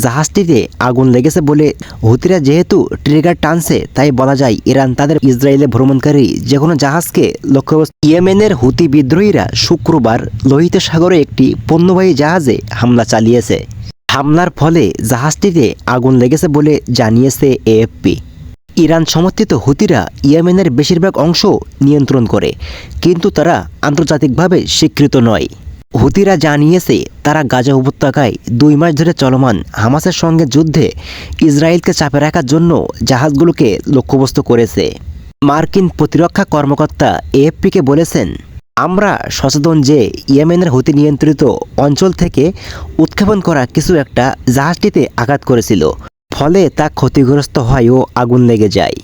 জাহাজটিতে আগুন লেগেছে বলে হুতিরা যেহেতু ট্রিগার টানছে, তাই বলা যায় ইরান তাদের ইসরায়েলে ভ্রমণকারী যে কোনো জাহাজকে লক্ষ্য। ইয়েমেনের হুতি বিদ্রোহীরা শুক্রবার লোহিত সাগরে একটি পণ্যবাহী জাহাজে হামলা চালিয়েছে। হামলার ফলে জাহাজটিতে আগুন লেগেছে বলে জানিয়েছে এএফপি। ইরান সমর্থিত হুতিরা ইয়েমেনের বেশিরভাগ অংশ নিয়ন্ত্রণ করে, কিন্তু তারা আন্তর্জাতিকভাবে স্বীকৃত নয়। হুতিরা জানিয়েছে তারা গাজা উপত্যকায় 2 মাস ধরে চলমান হামাসের সঙ্গে যুদ্ধে ইসরায়েলকে চাপে রাখার জন্য জাহাজগুলোকে লক্ষ্যবস্তু করেছে। মার্কিন প্রতিরক্ষা কর্মকর্তা এএফপিকে বলেছেন, আমরা সচেতন যে ইয়েমেনের হুতি নিয়ন্ত্রিত অঞ্চল থেকে উৎক্ষেপণ করা কিছু একটা জাহাজটিতে আঘাত করেছিল, ফলে তা ক্ষতিগ্রস্ত হয় ও আগুন লেগে যায়।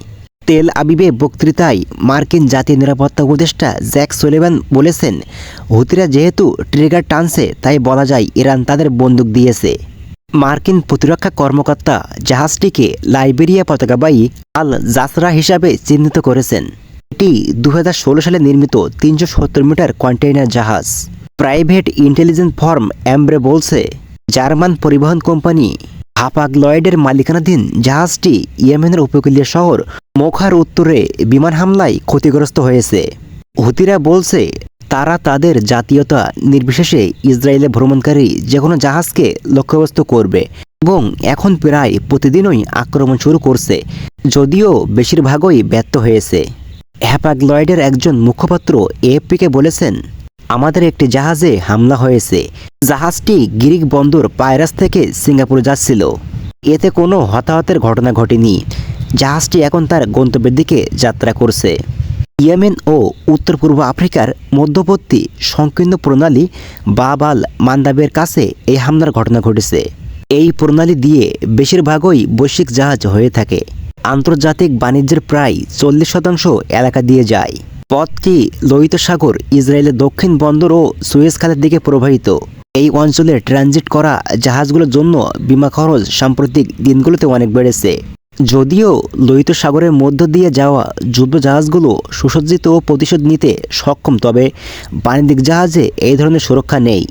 তেল আবিবে বক্তৃতায় মার্কিন জাতীয় নিরাপত্তা উপদেষ্টা জ্যাক সুলিভান বলেছেন, হুতিরা যেহেতু ট্রিগার টানছে, তাই বলা যায় ইরান তাদের বন্দুক দিয়েছে। মার্কিন প্রতিরক্ষা কর্মকর্তা জাহাজটিকে লাইবেরিয়া পতাকাবাহী আল জাসরা হিসাবে চিহ্নিত করেছেন। এটি 2016 সালে নির্মিত 370 মিটার কন্টেইনার জাহাজ। প্রাইভেট ইন্টেলিজেন্স ফার্ম অ্যাম্ব্রে বলছে, জার্মান পরিবহন কোম্পানি হাপাগ-লয়েডের মালিকানাধীন জাহাজটি ইয়েমেনের উপকূলীয় শহর মোখার উত্তরে বিমান হামলায় ক্ষতিগ্রস্ত হয়েছে। হুতিরা বলছে তারা তাদের জাতীয়তা নির্বিশেষে ইসরায়েলে ভ্রমণকারী যে কোনো জাহাজকে লক্ষ্যবস্তু করবে এবং এখন প্রায় প্রতিদিনই আক্রমণ শুরু করছে, যদিও বেশিরভাগই ব্যর্থ হয়েছে। হ্যাপাগ-লয়েডের একজন মুখপাত্র এএফপিকে বলেছেন, আমাদের একটি জাহাজে হামলা হয়েছে। জাহাজটি গ্রিক বন্দর পায়রাস থেকে সিঙ্গাপুর যাচ্ছিল। এতে কোনো হতাহতের ঘটনা ঘটেনি। জাহাজটি এখন তার গন্তব্যের দিকে যাত্রা করছে। ইয়েমেন ও উত্তর পূর্ব আফ্রিকার মধ্যবর্তী সংকীর্ণ প্রণালী বাব আল মান্দাবের কাছে এই হামলার ঘটনা ঘটেছে। এই প্রণালী দিয়ে বেশিরভাগই বৈশ্বিক জাহাজ হয়ে থাকে। আন্তর্জাতিক বাণিজ্যের প্রায় 40% এলাকা দিয়ে যায়। পথটি লোহিত সাগর, ইসরায়েলের দক্ষিণ বন্দর ও সুয়েজ খালের দিকে প্রবাহিত। এই অঞ্চলে ট্রানজিট করা জাহাজগুলোর জন্য বিমা খরচ সাম্প্রতিক দিনগুলোতে অনেক বেড়েছে। যদিও লোহিত সাগরের মধ্য দিয়ে যাওয়া যুদ্ধ জাহাজগুলো সুসজ্জিত ও প্রতিশোধ নিতে সক্ষম, তবে বাণিজ্যিক জাহাজে এই ধরনের সুরক্ষা নেই।